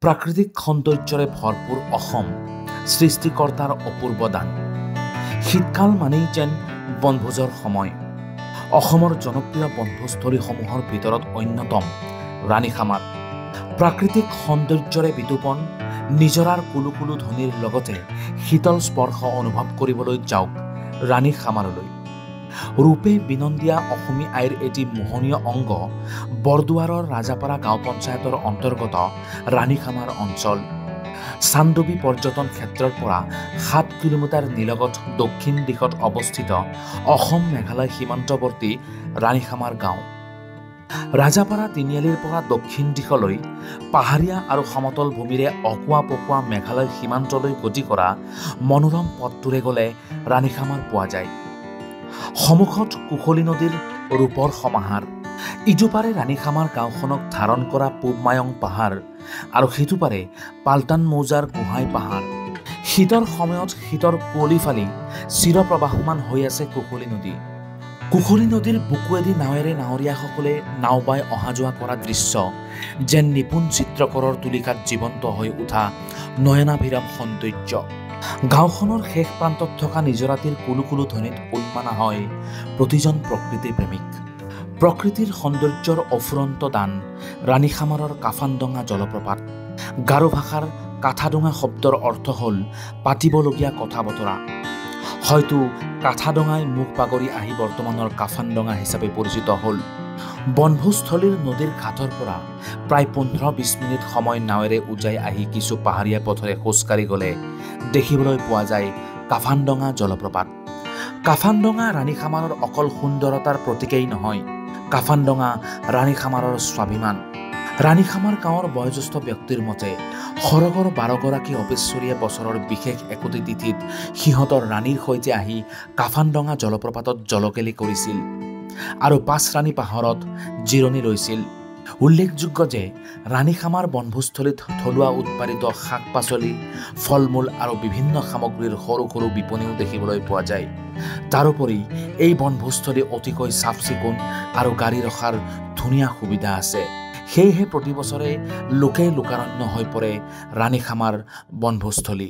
প্ৰাকৃতিক সৌন্দৰ্যৰে ভৰপূৰ অসম সৃষ্টিকৰ্তাৰ অপূৰ্ব দান। শীতকাল মানেই যেন বনভোজৰ সময়। অসমৰ জনপ্ৰিয় বনভোজস্থলীসমূহৰ ভিতৰত অন্যতম ৰাণীখামাৰ। প্ৰাকৃতিক সৌন্দৰ্যৰে বিতোপন নিজৰাৰ কুলু কুলু ধ্বনিৰ লগতে শীতল স্পৰ্শ অনুভৱ কৰিবলৈ যাওক ৰাণীখামাৰলৈ। ৰূপে বিনন্দীয়া অসমী আইৰ এটি মোহনীয় অংগ বৰদুৱাৰৰ ৰাজাপাৰা গাঁও পঞ্চায়তৰ অন্তৰ্গত ৰাণীখামাৰ অঞ্চল। চান্দবী পৰ্যটন ক্ষেত্ৰৰ পৰা 7 কিলোমিটাৰ নিলগত দক্ষিণ দিশত অৱস্থিত অসম মেঘালয় সীমান্তৱৰ্তী ৰাণীখামাৰ গাঁও। ৰাজাপাৰা তিনিআলিৰ পৰা দক্ষিণ দিশলৈ পাহাৰীয়া আৰু সমতল ভূমিৰে অকোৱা পকোৱা মেঘালয় সীমান্তলৈ গতি কৰা মনোৰম পথটোৰে গ'লে ৰাণীখামাৰ পোৱা যায়। সন্মুখত কুশলী নদীৰ ৰূপৰ সমাহাৰ। ইটোপাৰে ৰাণীখামাৰ গাঁওখনক ধাৰণ কৰা পূব মায়ং পাহাৰ আৰু সিটোপাৰে পাল্টান মৌজাৰ গোহাঁই পাহাৰ। শীতৰ সময়ত শীতৰ কুঁৱলী ফালি চিৰপ্ৰবাহমান হৈ আছে কুশলী নদী। কুশলী নদীৰ বুকুৱেদি নাৱেৰে নাৱৰীয়াসকলে নাও বাই অহা যোৱা কৰা দৃশ্য যেন নিপুণ চিত্ৰকৰৰ তুলিকাত জীৱন্ত হৈ উঠা নয়নাভিৰাম সৌন্দৰ্য। গাঁওখনৰ শেষ প্ৰান্তত থকা নিজৰাটিৰ কুলু কুলু ধ্বনিত উন্মানা হয় প্ৰতিজন প্ৰকৃতি প্ৰেমিক। প্ৰকৃতিৰ সৌন্দৰ্যৰ অফুৰন্ত দান ৰাণীখামাৰৰ কাফানডঙা জলপ্ৰপাত। গাৰো ভাষাৰ কাঠাডোঙা শব্দৰ অৰ্থ হ'ল পাতিবলগীয়া কথা বতৰা। হয়তো কাঠাডঙাই মুখ বাগৰি আহি বৰ্তমানৰ কাফানডঙা হিচাপে পৰিচিত হ'ল। বনভোজস্থলীৰ নদীৰ ঘাটৰ পৰা প্ৰায় 15-20 মিনিট সময় নাৱেৰে উজাই আহি কিছু পাহাৰীয়া পথেৰে খোজকাঢ়ি গ'লে দেখিবলৈ পোৱা যায় কাফানডঙা জলপ্ৰপাত। কাফানডঙা ৰাণীখামাৰৰ অকল সুন্দৰতাৰ প্ৰতীকেই নহয়, কাফানডঙা ৰাণীখামাৰৰ স্বাভিমান। ৰাণীখামাৰ গাঁৱৰ বয়োজ্যেষ্ঠ ব্যক্তিৰ মতে সৰগৰ 12 গৰাকী অবিস্মৰণীয় বছৰৰ বিশেষ একোটি তিথিত সিহঁতৰ ৰাণীৰ সৈতে আহি কাফানডঙা জলপ্ৰপাতত জলকেলি কৰিছিল আৰু পাঁচৰাণী পাহাৰত জিৰণি লৈছিল। উল্লেখযোগ্য যে ৰাণীখামাৰ বনভোজস্থলীত থলুৱা উৎপাদিত শাক পাচলি, ফল মূল আৰু বিভিন্ন সামগ্ৰীৰ সৰু সৰু বিপণীও দেখিবলৈ পোৱা যায়। তাৰোপৰি এই বনভোজস্থলী অতিকৈ চাফ চিকুণ আৰু গাড়ী ৰখাৰ ধুনীয়া সুবিধা আছে। সেয়েহে প্ৰতি বছৰে লোকে লোকাৰণ্য হৈ পৰে ৰাণীখামাৰ বনভোজস্থলী।